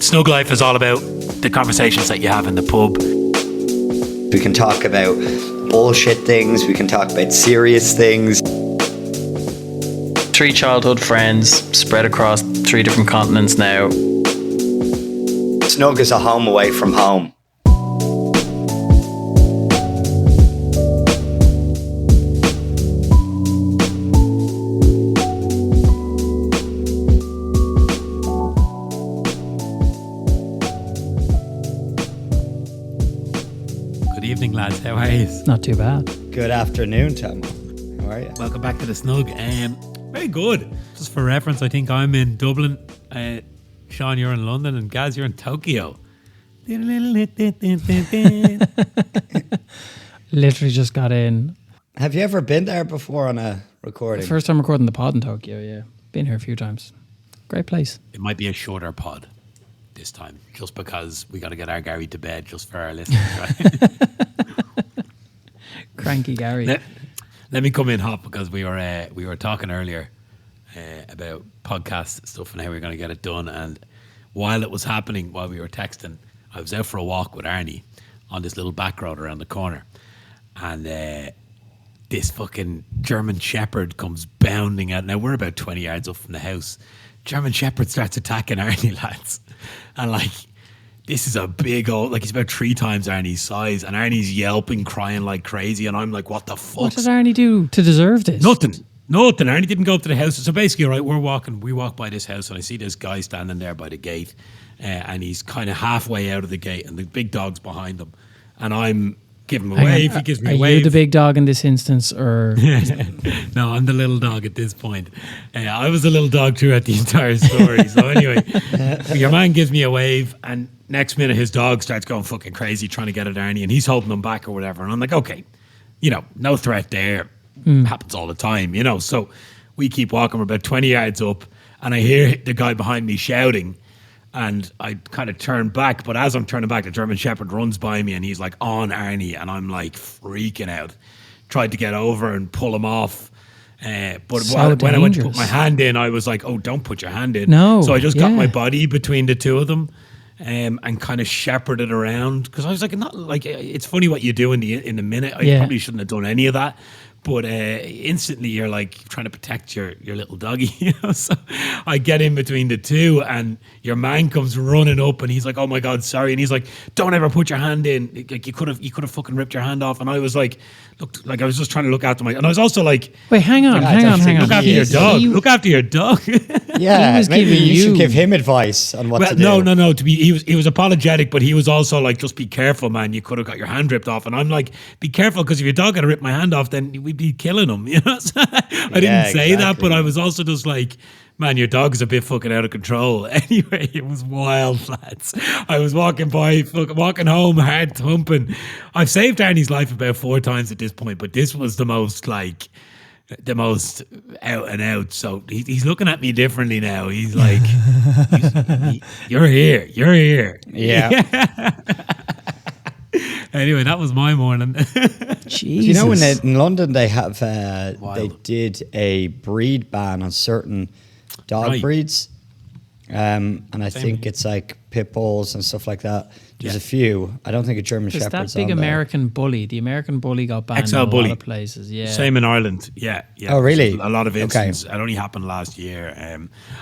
Snug Life is all about the conversations that you have in the pub. We can talk about bullshit things. We can talk about serious things. 3 childhood friends spread across 3 different continents now. Snug is a home away from home. Good evening, lads. How are you? Not too bad. Good afternoon, Tom. How are you? Welcome back to the Snug. Very good. Just for reference, I think I'm in Dublin. Sean, you're in London, and Gaz, you're in Tokyo. Literally just got in. Have you ever been there before on a recording? First time recording the pod in Tokyo, yeah. Been here a few times. Great place. It might be a shorter pod this time, just because we got to get our Gary to bed just for our listeners, right? Cranky Gary. Let me come in hot because we were talking earlier about podcast stuff and how we are going to get it done. And while it was happening, while we were texting, I was out for a walk with Arnie on this little back road around the corner, and this fucking German Shepherd comes bounding out. Now we're about 20 yards up from the house. German Shepherd starts attacking Arnie, lads, and like, this is a big old, like, he's about 3 times Arnie's size, and Arnie's yelping, crying like crazy, and I'm like, what the fuck? What did Arnie do to deserve this? Nothing. Arnie didn't go up to the house. So basically, right, we walk by this house, and I see this guy standing there by the gate, and he's kind of halfway out of the gate, and the big dog's behind him, and I'm giving him a wave. He gives me a wave. Are you the big dog in this instance, or? No, I'm the little dog at this point. I was the little dog throughout the entire story. So anyway, your man gives me a wave, and next minute his dog starts going fucking crazy trying to get at Arnie, and he's holding him back or whatever. And I'm like, okay, no threat there. Happens all the time, So we keep walking. We're about 20 yards up, and I hear the guy behind me shouting, and I kind of turn back. But as I'm turning back, the German Shepherd runs by me, and he's like on Arnie, and I'm like freaking out. Tried to get over and pull him off. But when I went to put my hand in, I was like, oh, don't put your hand in. No. So I just got my body between the two of them. And kind of shepherded around, because I was like, not like, it's funny what you do in the minute. I probably shouldn't have done any of that, but instantly you're like trying to protect your little doggy, So I get in between the two, and your man comes running up, and he's like, "Oh my God, sorry!" And he's like, "Don't ever put your hand in. Like, you could have fucking ripped your hand off." And I was like, "Look, like I was just trying to look after and I was also like, wait, hang on. Look after your dog. Look after your dog." Yeah, maybe you should give him advice on what to do. No. He was apologetic, but he was also like, "Just be careful, man. You could have got your hand ripped off." And I'm like, "Be careful, because if your dog had ripped my hand off, then we'd be killing him." So I didn't say that, but I was also just like, man, your dog is a bit fucking out of control. Anyway, it was wild, lads. I was walking home, heart thumping. I've saved Arnie's life about 4 times at this point, but this was the most out and out. So he's looking at me differently now. He's like, you're here. Yeah. Anyway, that was my morning. Jesus. In London they have they did a breed ban on certain dog breeds, and I think it's like pit bulls and stuff like that. There's a few. I don't think a German Shepherd's that big on American bully. The American bully got banned XL in a bully. lot of places. Yeah. Same in Ireland. Yeah. Oh, really? A lot of instances. It only happened last year.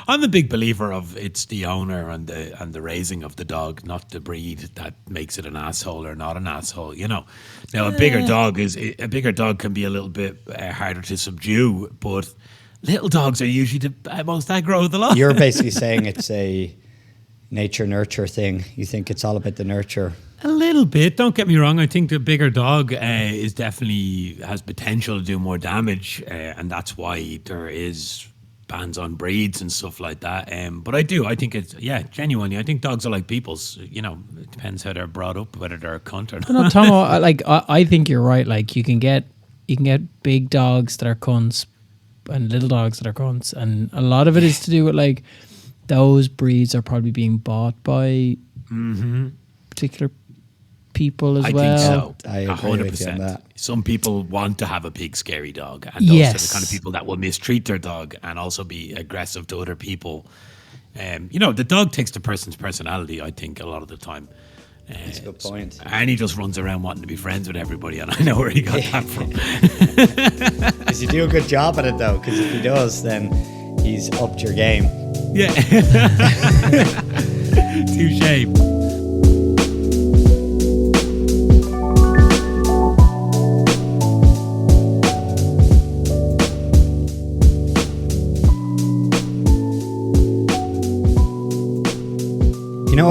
I'm a big believer of it's the owner and the raising of the dog, not the breed, that makes it an asshole or not an asshole. Now a bigger dog can be a little bit harder to subdue, but little dogs are usually the most aggro of the lot. You're basically saying it's a nature-nurture thing. You think it's all about the nurture? A little bit. Don't get me wrong. I think the bigger dog is definitely has potential to do more damage, and that's why there is bans on breeds and stuff like that. But I think it's genuinely. I think dogs are like people's. It depends how they're brought up, whether they're a cunt or not. No, Tom, I think you're right. Like, you can get big dogs that are cunts and little dogs that are cunts, and a lot of it is to do with like those breeds are probably being bought by particular people as well. I think so. I agree with you on that. Some people want to have a big scary dog, and those are the kind of people that will mistreat their dog and also be aggressive to other people The dog takes the person's personality, I think, a lot of the time. That's a good point. Arnie just runs around wanting to be friends with everybody, and I know where he got that from. Does he do a good job at it, though? Because if he does, then he's upped your game. Yeah. Touche.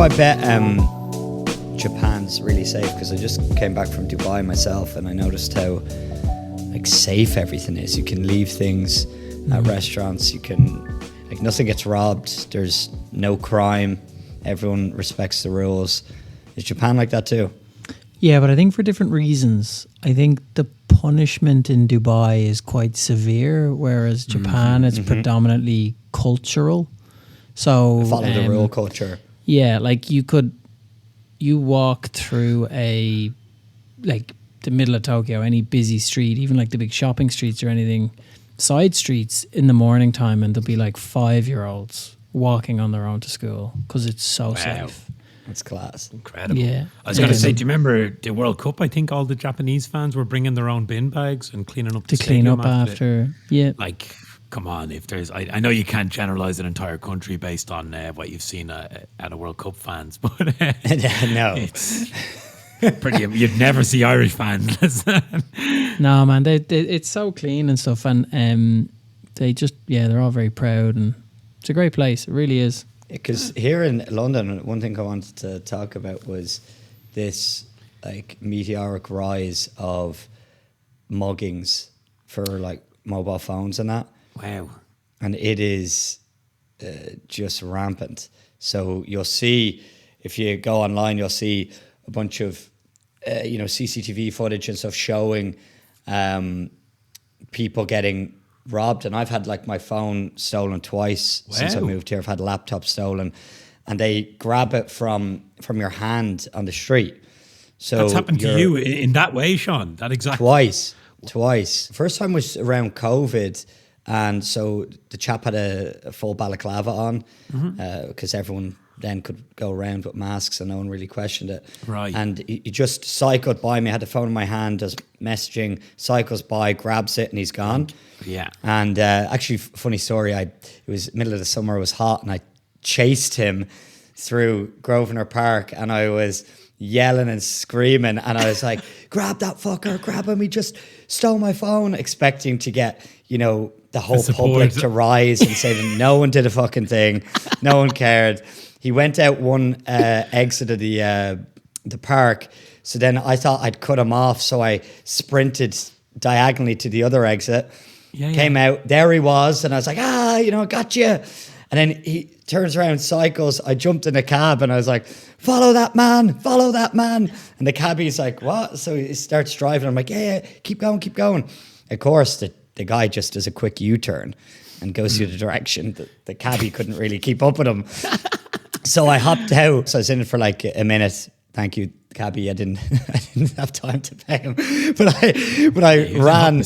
I bet Japan's really safe, because I just came back from Dubai myself, and I noticed how safe everything is. You can leave things at restaurants. You can nothing gets robbed. There's no crime. Everyone respects the rules. Is Japan like that too? Yeah, but I think for different reasons. I think the punishment in Dubai is quite severe, whereas Japan is predominantly cultural. So Follow the rule culture. Yeah, you walk through the middle of Tokyo, any busy street, even the big shopping streets or anything, side streets in the morning time, and there'll be 5-year-olds walking on their own to school because it's so safe. That's class. Incredible. Yeah. I was going to say, do you remember the World Cup? I think all the Japanese fans were bringing their own bin bags and cleaning up to clean up after. Yeah. Come on, if there's, I know you can't generalize an entire country based on what you've seen at a World Cup fans, but no, it's pretty. You'd never see Irish fans. No, man, it's so clean and stuff, and they just they're all very proud, and it's a great place. It really is. Because here in London, one thing I wanted to talk about was this meteoric rise of muggings for mobile phones and that. Wow. And it is just rampant. So you'll see, if you go online, you'll see a bunch of, CCTV footage and stuff showing people getting robbed. And I've had my phone stolen twice since I moved here. I've had a laptop stolen, and they grab it from your hand on the street. So that's happened to you in that way, Sean? That exactly? Twice. First time was around COVID. And so the chap had a full balaclava on, because everyone then could go around with masks and no one really questioned it. Right. And he just cycled by me. I had the phone in my hand, does messaging, cycles by, grabs it, and he's gone. Yeah. And actually, funny story, it was middle of the summer, it was hot, and I chased him through Grosvenor Park, and I was yelling and screaming, and I was like, grab that fucker, grab him, he just stole my phone, expecting to get, the whole public to rise and say that no one did a fucking thing, no one cared. He went out one exit of the park, so then I thought I'd cut him off, so I sprinted diagonally to the other exit, came out, there he was, and I was like, got you. And then he turns around, cycles. I jumped in a cab and I was like, follow that man. And the cabbie's like, what? So he starts driving. I'm like, yeah, keep going. Of course, the guy just does a quick U-turn and goes through the direction. The cabbie couldn't really keep up with him. So I hopped out. So I was in it for a minute. Thank you, cabbie. I didn't have time to pay him. But I ran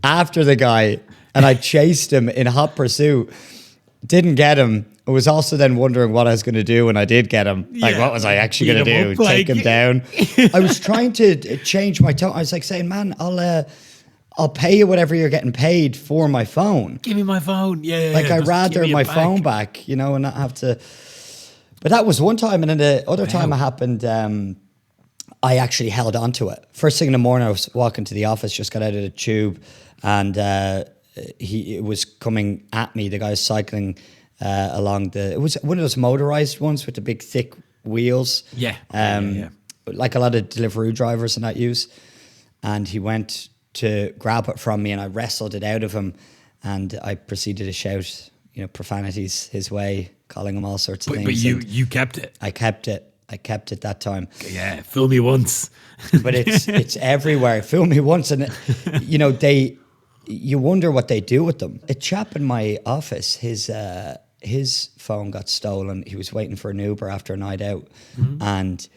after the guy and I chased him in hot pursuit. Didn't get him. I was also then wondering what I was going to do when I did get him. What was I actually going to do? Take him down? I was trying to change my tone. I was saying, man, I'll pay you whatever you're getting paid for my phone. Give me my phone. Yeah. I'd rather my phone back, and not have to. But that was one time. And then the other time it happened, I actually held on to it. First thing in the morning, I was walking to the office, just got out of the tube, and it was coming at me. The guy was cycling along it was one of those motorized ones with the big thick wheels. Yeah. Like a lot of Deliveroo drivers and that use. And he went to grab it from me, and I wrestled it out of him, and I proceeded to shout, profanities his way, calling him all sorts of things. But you kept it. I kept it that time. Yeah, fool me once. But it's everywhere. Fool me once, and you wonder what they do with them. A chap in my office, his phone got stolen. He was waiting for an Uber after a night out, and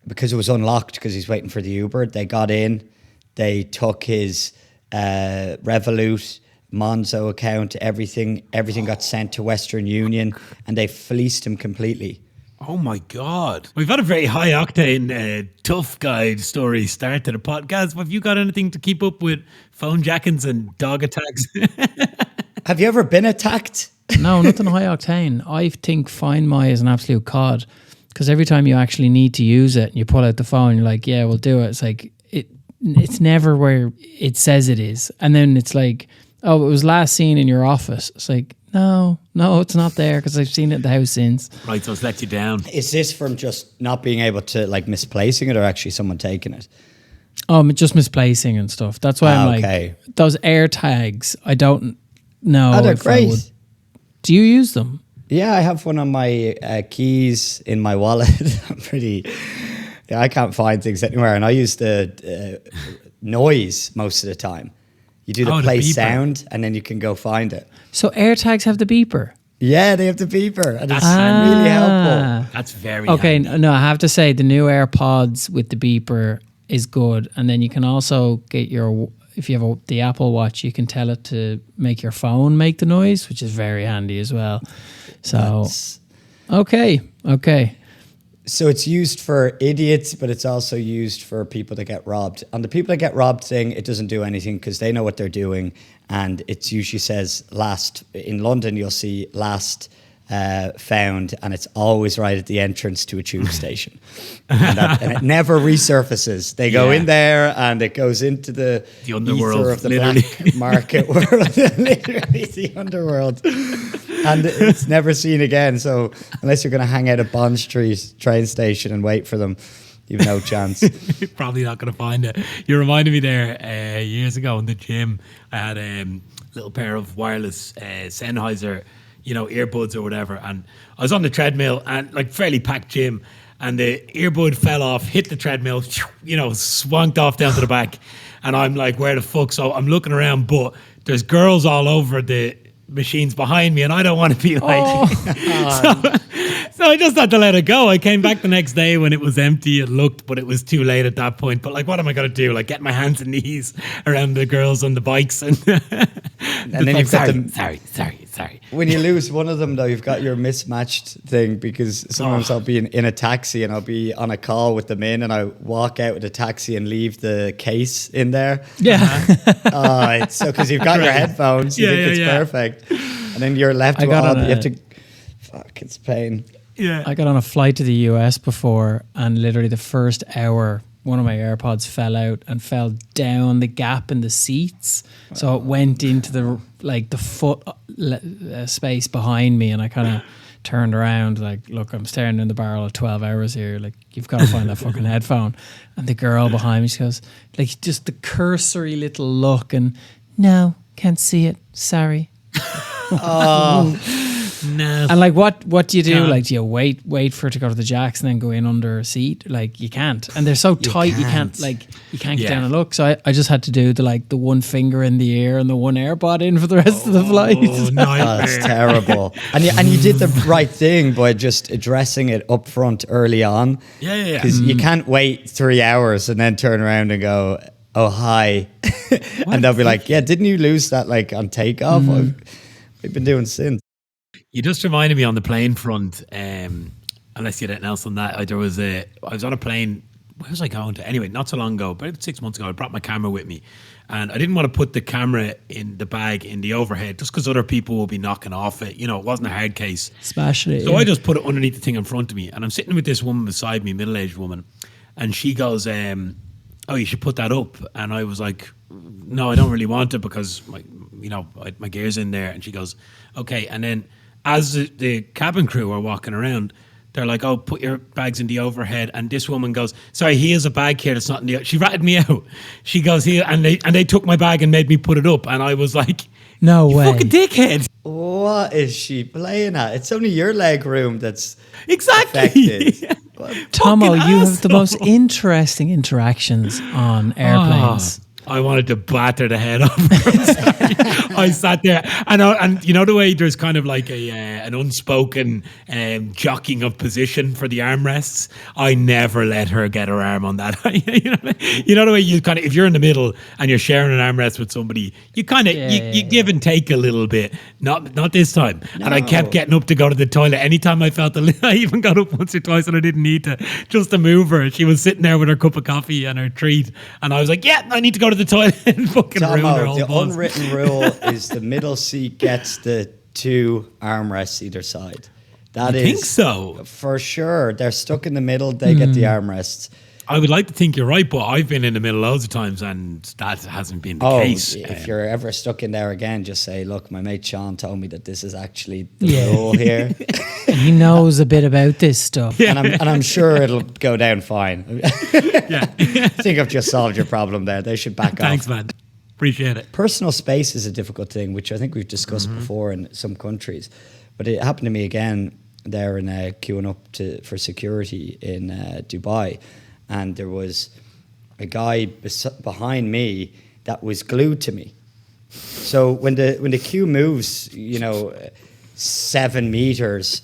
because it was unlocked because he's waiting for the Uber, they got in, they took his Revolut Monzo account, everything got sent to Western Union, and they fleeced him completely. Oh my God. We've had a very high octane, tough guy story start to the podcast. Have you got anything to keep up with phone jackings and dog attacks? Have you ever been attacked? No, nothing high octane. I think Find My is an absolute cod, because every time you actually need to use it and you pull out the phone, you're like, yeah, we'll do it. It's like, it's never where it says it is. And then it's like, oh, it was last seen in your office. It's like, no, it's not there because I've seen it in the house since. Right, so it's let you down. Is this from just not being able to, like, misplacing it, or actually someone taking it? Just misplacing and stuff. That's why I'm like, those air tags, I don't know. Oh, they're great. Do you use them? Yeah, I have one on my keys in my wallet. I can't find things anywhere, and I use the noise most of the time. You do the play sound, and then you can go find it. So AirTags have the beeper? Yeah, they have the beeper, and it's really helpful. That's very okay. handy. No, I have to say the new AirPods with the beeper is good, and then you can also get if you have the Apple Watch, you can tell it to make your phone make the noise, which is very handy as well. So, okay. So it's used for idiots, but it's also used for people that get robbed. On the people that get robbed thing, it doesn't do anything because they know what they're doing. And it usually says last. In London, you'll see last found, and it's always right at the entrance to a tube station. and it never resurfaces. They go in there, and it goes into the underworld ether of the literally. black market world. Literally the underworld. And it's never seen again. So unless you're going to hang out at Bond Street train station and wait for them, you've no chance. You're probably not going to find it. You reminded me there years ago in the gym. I had a little pair of wireless Sennheiser, earbuds or whatever. And I was on the treadmill and like fairly packed gym. And the earbud fell off, hit the treadmill, swanked off down to the back. And I'm like, where the fuck? So I'm looking around, but there's girls all over the machines behind me, and I don't want to be like so I just had to let it go. I came back the next day when it was empty. It looked, but it was too late at that point. But like, what am I going to do? Like, get my hands and knees around the girls on the bikes and then you've got them. Sorry. When you lose one of them, though, you've got your mismatched thing, because sometimes I'll be in a taxi and I'll be on a call with them in, and I walk out with the taxi and leave the case in there. Yeah. It's so because you've got your headphones, you think it's perfect, and then you're left with all. You have to. Fuck, it's pain. Yeah. I got on a flight to the US before, and literally the first hour, one of my AirPods fell out and fell down the gap in the seats. So it went into the foot space behind me, and I kind of turned around like, look, I'm staring in the barrel of 12 hours here. Like, you've got to find that fucking headphone. And the girl behind me, she goes, like, just the cursory little look, and no, can't see it. Sorry. No. And like, what do you do? Yeah. Like, do you wait for it to go to the jacks and then go in under a seat? Like, you can't, and they're so tight. You can't get down and look. So I just had to do the one finger in the ear and the one AirPod in for the rest of the flight. That's terrible. And you did the right thing by just addressing it up front early on. Yeah. Because you can't wait 3 hours and then turn around and go, oh, hi. And they'll be like, yeah, didn't you lose that like on takeoff? We've been doing since. You just reminded me on the plane front, unless you had anything else on that, I was on a plane, where was I going to? Anyway, not so long ago, about 6 months ago, I brought my camera with me, and I didn't want to put the camera in the bag in the overhead just because other people will be knocking off it. It wasn't a hard case. Smashing it. So I just put it underneath the thing in front of me, and I'm sitting with this woman beside me, middle-aged woman, and she goes, oh, you should put that up. And I was like, no, I don't really want it because my gear's in there. And she goes, okay. And then as the cabin crew are walking around, they're like, oh, put your bags in the overhead. And this woman goes, sorry, he has a bag here that's not in the... She ratted me out. She goes, here, and they took my bag and made me put it up. And I was like, no way. Fucking dickhead. What is she playing at? It's only your leg room that's exactly affected. Tomo, you have the most interesting interactions on airplanes. I wanted to batter the head off her. I sat there, and you know the way there's kind of like an unspoken jockeying of position for the armrests. I never let her get her arm on that. You know the way you kind of, if you're in the middle and you're sharing an armrest with somebody, you kind of you give and take a little bit. Not this time. No. And I kept getting up to go to the toilet. Anytime I felt I even got up once or twice and I didn't need to, just to move her. She was sitting there with her cup of coffee and her treat, and I was like, "Yeah, I need to go to the toilet and fucking ruin her whole The buzz." unwritten rule is the middle seat gets the 2 armrests either side. That I is think so for sure. They're stuck in the middle. They get the armrests. I would like to think you're right, but I've been in the middle loads of times and that hasn't been the case. If you're ever stuck in there again, just say, look, my mate Sean told me that this is actually the rule here. He knows a bit about this stuff. And I'm sure it'll go down fine. I think I've just solved your problem there. They should back off. Thanks, man. Appreciate it. Personal space is a difficult thing, which I think we've discussed before in some countries. But it happened to me again there in queuing up for security in Dubai. And there was a guy behind me that was glued to me. So when the queue moves, 7 meters,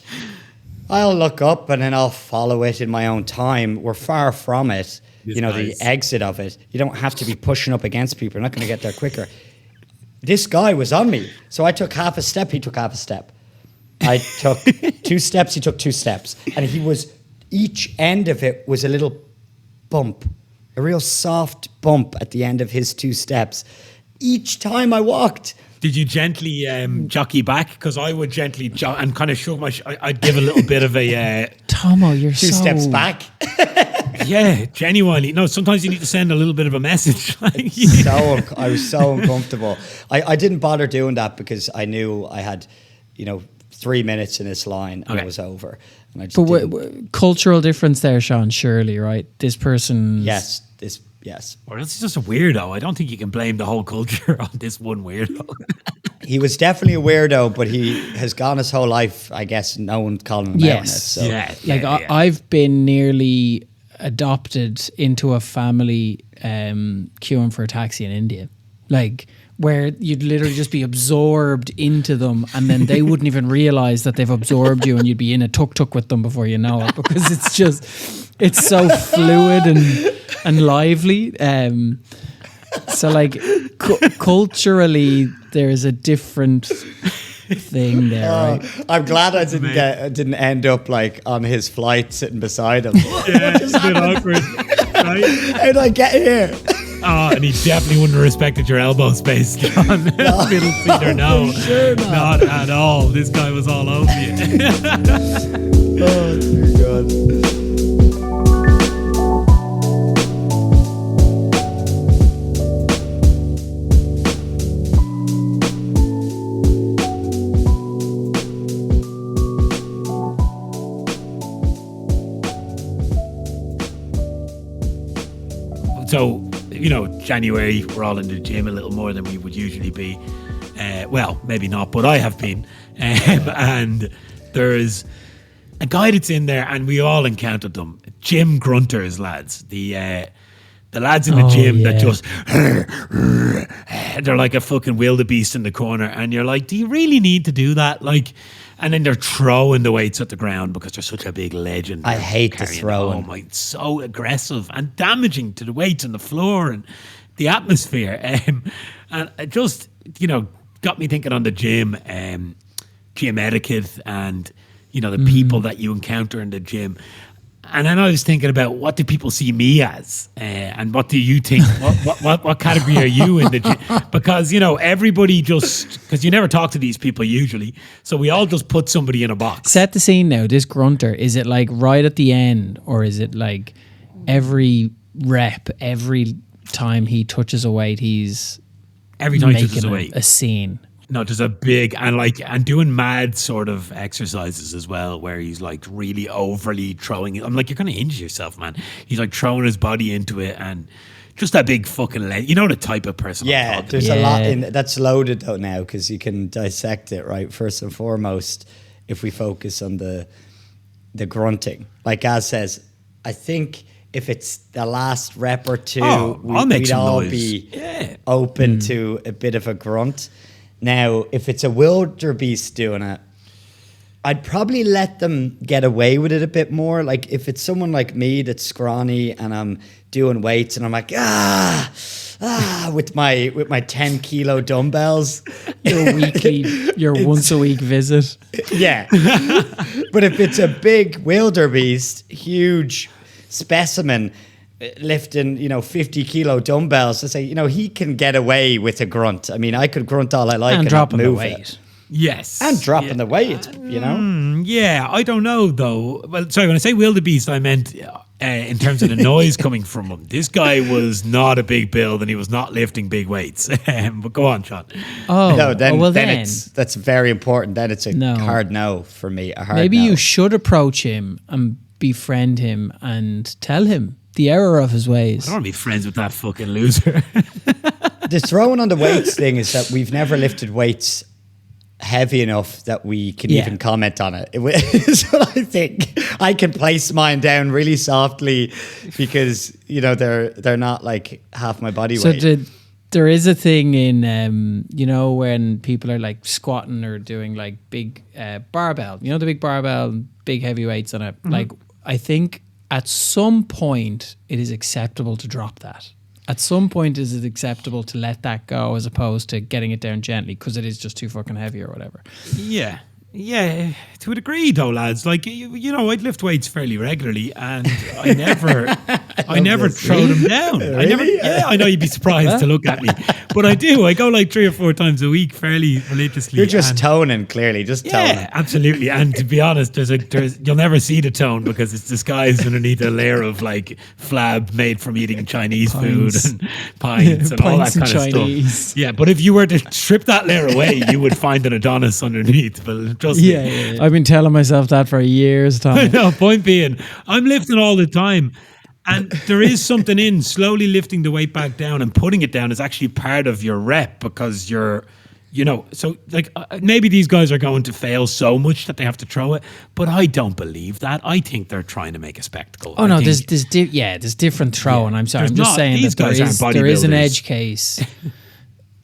I'll look up and then I'll follow it in my own time. We're far from it, the exit of it. You don't have to be pushing up against people. You're not going to get there quicker. This guy was on me. So I took half a step, he took half a step. I took 2 steps, he took 2 steps. And each end of it was a little bump, a real soft bump at the end of his 2 steps. Each time I walked. Did you gently jockey back? Because I would gently and kind of show I'd give a little bit of a... Tomo, you're 2 steps back. Yeah, genuinely. No, sometimes you need to send a little bit of a message. I was so uncomfortable. I didn't bother doing that because I knew I had, 3 minutes in this line and it was over. And I just cultural difference there, Sean, surely, right? This person... Yes. Or it's just a weirdo. I don't think you can blame the whole culture on this one weirdo. He was definitely a weirdo, but he has gone his whole life, I guess, no one calling him out on it. So. I've been nearly adopted into a family queuing for a taxi in India. Where you'd literally just be absorbed into them and then they wouldn't even realize that they've absorbed you and you'd be in a tuk-tuk with them before you know it because it's so fluid and lively. Culturally, there's a different thing there, right? I'm glad I didn't end up on his flight sitting beside him. Yeah, it's a bit awkward, right? How did I get here? Oh, and he definitely wouldn't have respected your elbow space, John. Middle seater, no. Sure not at all. This guy was all over you. Oh, dear God. So, January, we're all in the gym a little more than we would usually be. Well, maybe not, but I have been. And there's a guy that's in there, and we all encountered them. Gym grunters, lads. The lads in the gym that just... they're like a fucking wildebeest in the corner. And you're like, do you really need to do that? And then they're throwing the weights at the ground because they're such a big legend. I hate the throwing. Oh my, it's so aggressive and damaging to the weights on the floor and the atmosphere. And it just, got me thinking on the gym etiquette and, the people that you encounter in the gym. And then I was thinking about what do people see me as, and what do you think? What category are you in the gym? Because everybody because you never talk to these people usually, so we all just put somebody in a box. Set the scene now. This grunter, is it right at the end, or is it every rep, every time he touches a weight, he's making a scene? No, there's a big and doing mad sort of exercises as well, where he's really overly throwing it. I'm you're gonna injure yourself, man. He's throwing his body into it and just that big fucking leg. You know the type of person. Yeah, there's a lot in that's loaded though now because you can dissect it right. First and foremost, if we focus on the grunting, like Az says, I think if it's the last rep or two, I'll make we'd some all noise. be open to a bit of a grunt. Now, if it's a wildebeest doing it, I'd probably let them get away with it a bit more. Like if it's someone like me that's scrawny and I'm doing weights and I'm like, with my 10 kilo dumbbells. Your once a week visit. Yeah. But if it's a big wildebeest, huge specimen, lifting, 50 kilo dumbbells, to say, he can get away with a grunt. I mean, I could grunt all I like And and dropping not the move weight. it. Yes. And dropping the weight, Yeah, I don't know though. Well, sorry, when I say wildebeest, I meant in terms of the noise coming from him. This guy was not a big build and he was not lifting big weights. But go on, Sean. Oh, No, then well, that's very important. Then it's a No. hard no for me. A hard maybe no. you should approach him and befriend him and tell him the error of his ways. I don't want to be friends with that fucking loser. The throwing on the weights thing is that we've never lifted weights heavy enough that we can Yeah. even comment on it. Is what I think. I can place mine down really softly because they're not like half my body weight. So there is a thing in when people are like squatting or doing like big barbell, the big barbell, big heavy weights on it. Like I think at some point it is acceptable to drop that. At some point is it acceptable to let that go as opposed to getting it down gently because it is just too fucking heavy or whatever. Yeah. Yeah, to a degree though, lads. Like, I'd lift weights fairly regularly and I never throw them down. I know you'd be surprised to look at me, but I do. I go like 3 or 4 times a week fairly religiously. You're just toning, clearly, just toning. Yeah, absolutely. And to be honest, you'll never see the tone because it's disguised underneath a layer of like flab made from eating Chinese food and pints and all that Pints and kind of Chinese. stuff. Yeah, but if you were to strip that layer away, you would find an Adonis underneath. But trust me. Yeah. I've been telling myself that for years, Tom. No, point being, I'm lifting all the time. And there is something in slowly lifting the weight back down and putting it down is actually part of your rep because you're, so like maybe these guys are going to fail so much that they have to throw it, but I don't believe that. I think they're trying to make a spectacle. Oh, no, there's different throwing. I'm sorry. There's I'm just not. saying These that guys aren't there is an bodybuilders. edge case.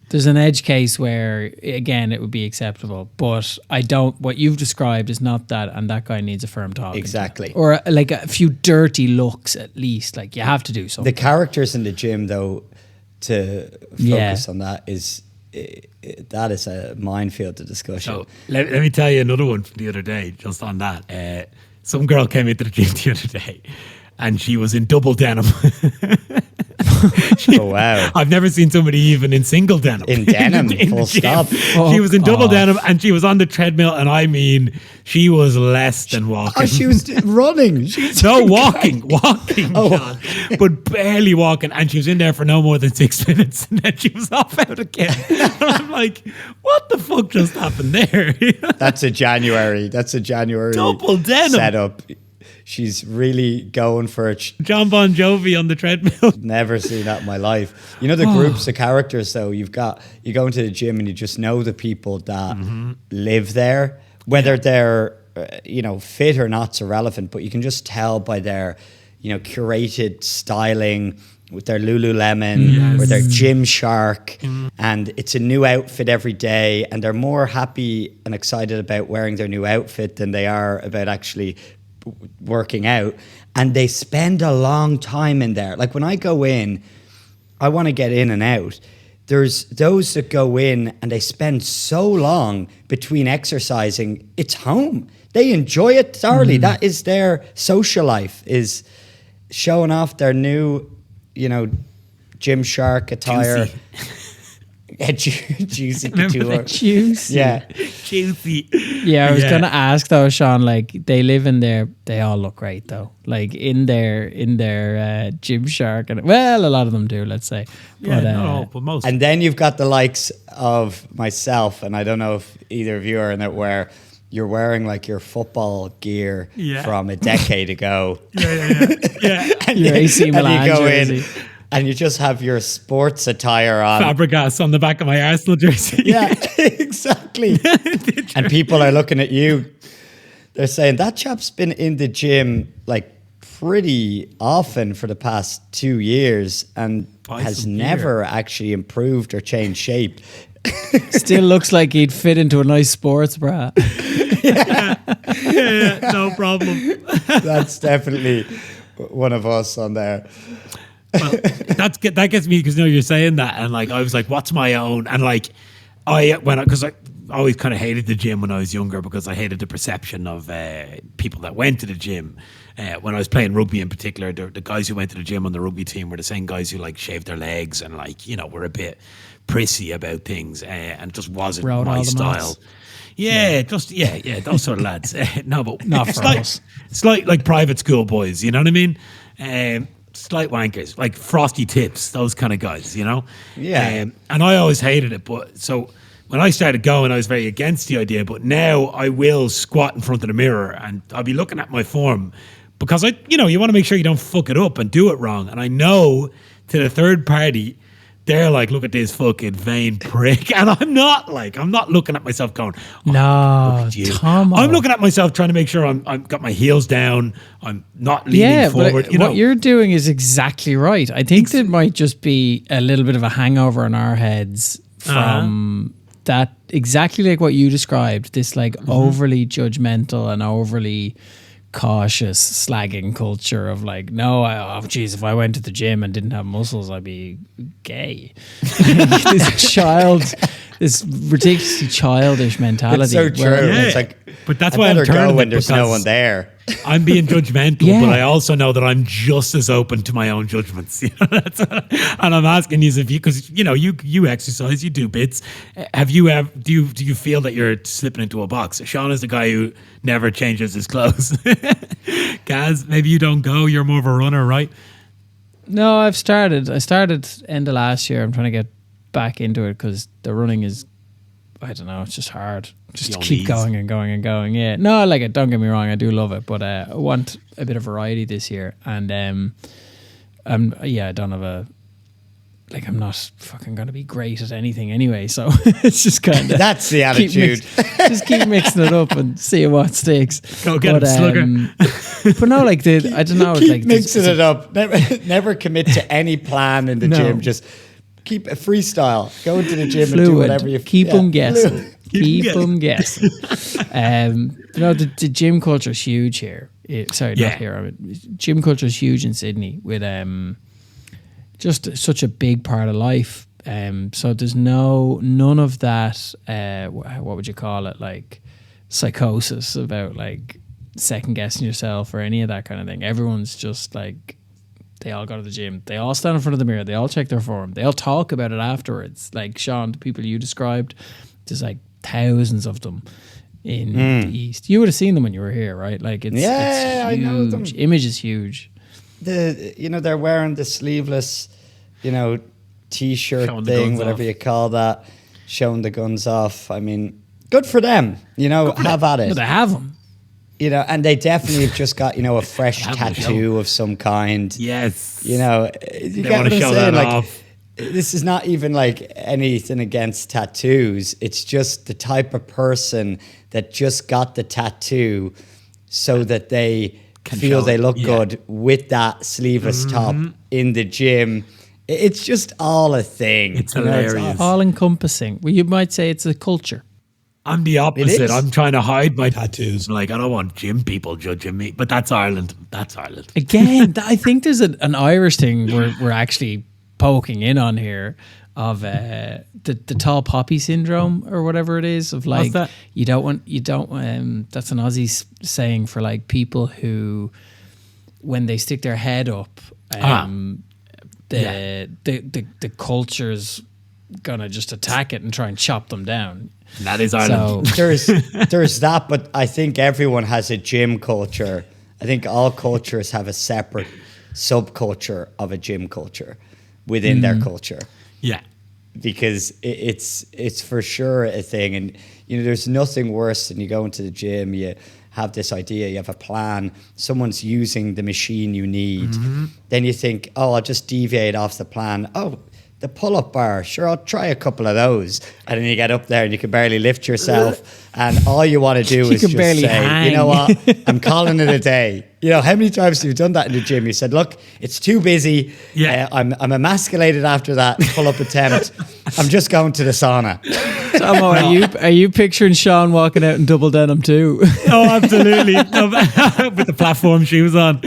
There's an edge case where, again, it would be acceptable. But what you've described is not that, and that guy needs a firm talk. Exactly. Or like a few dirty looks at least. Like, you have to do something. The characters in the gym, though, to focus on that that is a minefield to discussion. So let me tell you another one from the other day, just on that. Some girl came into the gym the other day and she was in double denim. Oh, wow. I've never seen somebody even in single denim. In denim, the full gym. stop. She was in double denim and she was on the treadmill, and I mean, she was less than walking. Oh, she was running. No, walking, John, but barely walking. And she was in there for no more than 6 minutes, and then she was off out again. And I'm like, what the fuck just happened there? That's a January Double denim setup. She's really going for it. John Bon Jovi on the treadmill. Never seen that in my life. The groups of characters, though, you go into the gym and you just know the people that live there, whether they're fit or not's irrelevant, but you can just tell by their curated styling with their Lululemon or their Gymshark, and it's a new outfit every day, and they're more happy and excited about wearing their new outfit than they are about actually working out, and they spend a long time in there. Like when I go in, I want to get in and out. There's those that go in and they spend so long between exercising. It's home. They enjoy it thoroughly. That is their social life, is showing off their new, Gymshark attire. Juicy couture. Juicy. Yeah. Juicy. Yeah, I was gonna ask though, Sean. Like, they live in there. They all look great though. Like in their Gymshark, and a lot of them do. Let's say. Yeah, but most. And then you've got the likes of myself, and I don't know if either of you are in it, where you're wearing like your football gear from a decade ago. Yeah. And Your AC Milan and you go jersey. in and you just have your sports attire on. Fabregas on the back of my Arsenal jersey. Yeah, exactly. And people are looking at you. They're saying, that chap's been in the gym like pretty often for the past 2 years and Buy has some never actually improved or changed shape. Still looks like he'd fit into a nice sports bra. Yeah, no problem. That's definitely one of us on there. Well, that gets me because you're saying that, and like I was like, what's my own? And like because I always kind of hated the gym when I was younger because I hated the perception of people that went to the gym. When I was playing rugby in particular, the guys who went to the gym on the rugby team were the same guys who like shaved their legs and like were a bit prissy about things, and it just wasn't Rode my all the style. mats. Yeah, those sort of lads. No, but Not it's for like, us. It's like private school boys, you know what I mean? Slight wankers, like frosty tips, those kind of guys, Yeah. and I always hated it, but so when I started going, I was very against the idea, but now I will squat in front of the mirror and I'll be looking at my form because you want to make sure you don't fuck it up and do it wrong. And I know to the third party, they're like, look at this fucking vain prick. And I'm not looking at myself going, oh, No, look at you. Tomo. I'm looking at myself trying to make sure I've got my heels down. I'm not leaning forward. But what you're doing is exactly right. I think there might just be a little bit of a hangover in our heads from that, exactly like what you described, this like overly judgmental and overly cautious slagging culture of like, no, if I went to the gym and didn't have muscles, I'd be gay. This ridiculously childish mentality. It's so true. Yeah. It's like, But that's I why I'm better turning go when it there's no because one there. I'm being judgmental, Yeah. but I also know that I'm just as open to my own judgments. And I'm asking you if because you exercise, you do bits. Have you ever? Do you feel that you're slipping into a box? Sean is the guy who never changes his clothes. Gaz, maybe you don't go. You're more of a runner, right? No, I started end of last year. I'm trying to get back into it because the running is, I don't know, it's just hard. Just to Your keep knees. going and going and going. Yeah. No, I like it. Don't get me wrong. I do love it. But I want a bit of variety this year. And I don't have I'm not fucking going to be great at anything anyway. So it's just kind of. That's the attitude. Just keep mixing it up and see what sticks. Go get him, Slugger. But no, like I don't know. Keep like mixing it up. Never commit to any plan in the gym. Just keep a freestyle. Go into the gym and do whatever you keep them guessing. Fluid. Keep them guessing. The gym culture is huge here. Not here. I mean, gym culture is huge in Sydney with just such a big part of life. So there's none of that. What would you call it? Like psychosis about like second guessing yourself or any of that kind of thing. Everyone's just like, they all go to the gym. They all stand in front of the mirror. They all check their form. They all talk about it afterwards. Like Sean, the people you described, there's like thousands of them in the East. You would have seen them when you were here, right? Like it's huge. I know them. Image is huge. They're wearing the sleeveless, t-shirt Showing the thing, guns whatever off. you call that, showing the guns off. I mean, good for them. Have at it. But they have them. And they definitely have just got, a fresh Have them, tattoo of some kind. Yes. You They get want what to I'm show saying? that Like, off. this is not even like anything against tattoos. It's just the type of person that just got the tattoo so that they feel show they it, look yeah. good with that sleeveless top in the gym. It's just all a thing. It's all- hilarious. All encompassing. Well, you might say it's a culture. I'm the It opposite. is. I'm trying to hide my tattoos. Like, I don't want gym people judging me. But that's Ireland. Again, I think there's an Irish thing we're actually poking in on here of the tall poppy syndrome or whatever it is of like that? you don't that's an Aussie saying for like people who when they stick their head up the culture's gonna just attack it and try and chop them down. That is Ireland. So there's that, but I think everyone has a gym culture. I think all cultures have a separate subculture of a gym culture within their culture, Yeah. because it's for sure a thing. And there's nothing worse than you go into the gym, you have this idea, you have a plan, someone's using the machine you need, then you think, oh, I'll just deviate off the plan. Oh, the pull-up bar, sure, I'll try a couple of those. And then you get up there and you can barely lift yourself, and all you want to do is can just barely say, hang. you know what, I'm calling it a day. You know, how many times have you done that in the gym? You said, look, it's too busy. Yeah. I'm emasculated after that pull-up attempt. I'm just going to the sauna. Tomo, are you picturing Sean walking out in double denim too? Oh, absolutely. No, with the platform shoes on.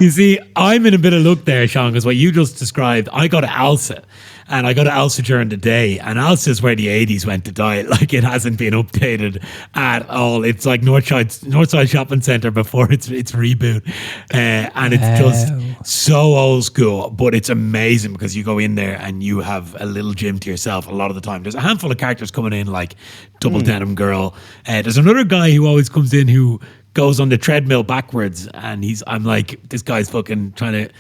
You see, I'm in a bit of luck there, Sean, because what you just described, I go to Alsa. And I go to Alsa during the day, and Alsa is where the 80s went to die. Like, it hasn't been updated at all. It's like Northside Shopping Centre before its reboot. And it's just so old school, but it's amazing because you go in there and you have a little gym to yourself a lot of the time. There's a handful of characters coming in, like Double Denim Girl. There's another guy who always comes in who goes on the treadmill backwards, and I'm like, this guy's fucking trying to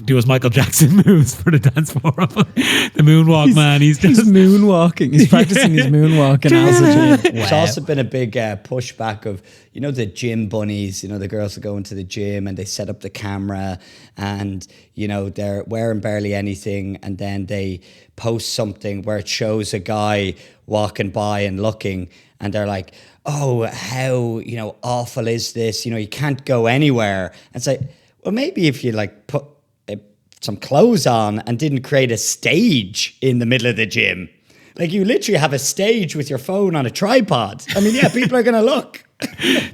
do his Michael Jackson moves for the dance floor. The moonwalk, man. He's moonwalking. He's practicing his moonwalk in Alsa gym. It's also been a big pushback of, you know, the gym bunnies, you know, the girls that go into the gym and they set up the camera and, you know, they're wearing barely anything, and then they post something where it shows a guy walking by and looking, and they're like, oh, how, you know, awful is this? You know, you can't go anywhere. And it's like, well, maybe if you like put some clothes on and didn't create a stage in the middle of the gym, like you literally have a stage with your phone on a tripod. I mean, yeah, people are going to look.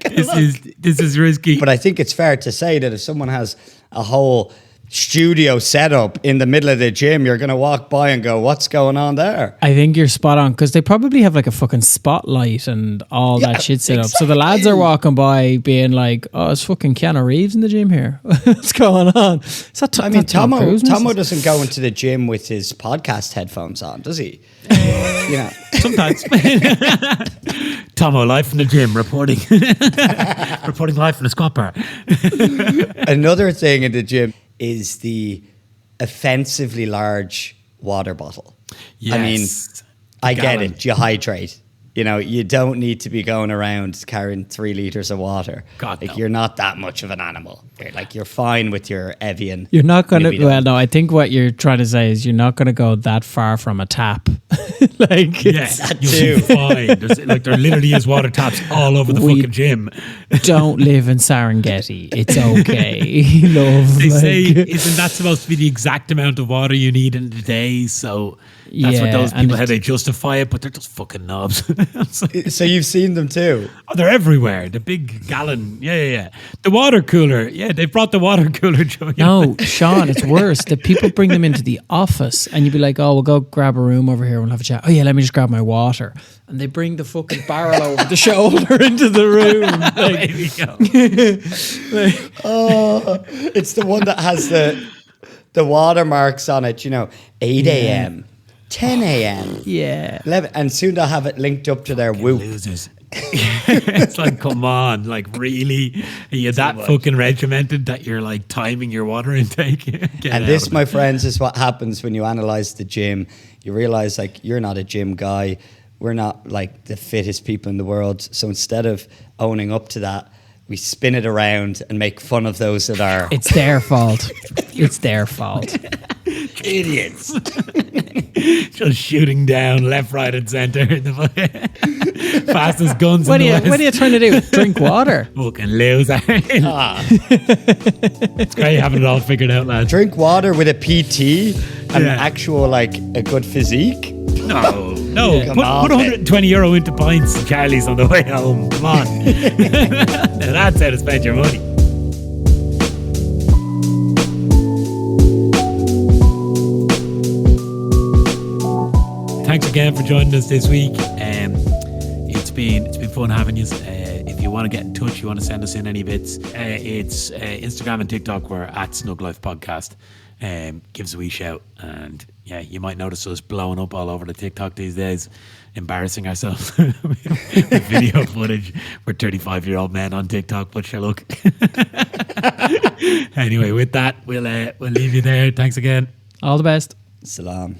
This is risky. But I think it's fair to say that if someone has a whole studio setup in the middle of the gym, you're going to walk by and go, what's going on there? I think you're spot on, because they probably have like a fucking spotlight and all that shit set up. So the lads are walking by being like, oh, it's fucking Keanu Reeves in the gym here. What's going on? Tomo doesn't go into the gym with his podcast headphones on, does he? You know, sometimes. Tomo, live from the gym, reporting live from the squat bar. Another thing in the gym is the offensively large water bottle. Yes. I mean, I get it. You hydrate. You know, you don't need to be going around carrying 3 liters of water. God, like, no. You're not that much of an animal. You're fine with your Evian. You're not going to, well, no, I think what you're trying to say is you're not going to go that far from a tap. Like, yes, you'll be fine. There literally is water taps all over the fucking gym. Don't live in Serengeti. It's okay. Love. They say, isn't that supposed to be the exact amount of water you need in a day? So that's what those people, how they justify it, but they're just fucking knobs. So you've seen them too? Oh, they're everywhere. The big gallon. Yeah. The water cooler. Yeah, they brought the water cooler. No, Sean, it's worse. The people bring them into the office and you'd be like, oh, we'll go grab a room over here and we'll have a chat. Oh yeah, let me just grab my water. And they bring the fucking barrel over the shoulder into the room. There we go. It's the one that has the watermarks on it, you know, 8 a.m., 10 a.m. Yeah. 11, and soon they'll have it linked up to their Whoop. Losers. It's like, come on, like, really? Are you that fucking regimented that you're like timing your water intake? And this, my friends, is what happens when you analyze the gym. You realize, like, you're not a gym guy. We're not like the fittest people in the world. So instead of owning up to that, we spin it around and make fun of those that are. It's their fault. It's their fault. Idiots. Just shooting down left, right, and center. Fastest guns in the West. What are you trying to do? Drink water? Fucking loser. It's great having it all figured out, lads. Drink water with a PT and actual, like, a good physique? No. Put €120 into pints and Charlie's on the way home. Come on. Now that's how to spend your money. Thanks again for joining us this week. It's been fun having you. If you want to get in touch, you want to send us in any bits, it's Instagram and TikTok. We're at Snug Life Podcast. Give us a wee shout, and yeah, you might notice us blowing up all over the TikTok these days, embarrassing ourselves with video footage. We're 35-year-old men on TikTok, but sure, look. Anyway, with that, we'll leave you there. Thanks again. All the best. Salam.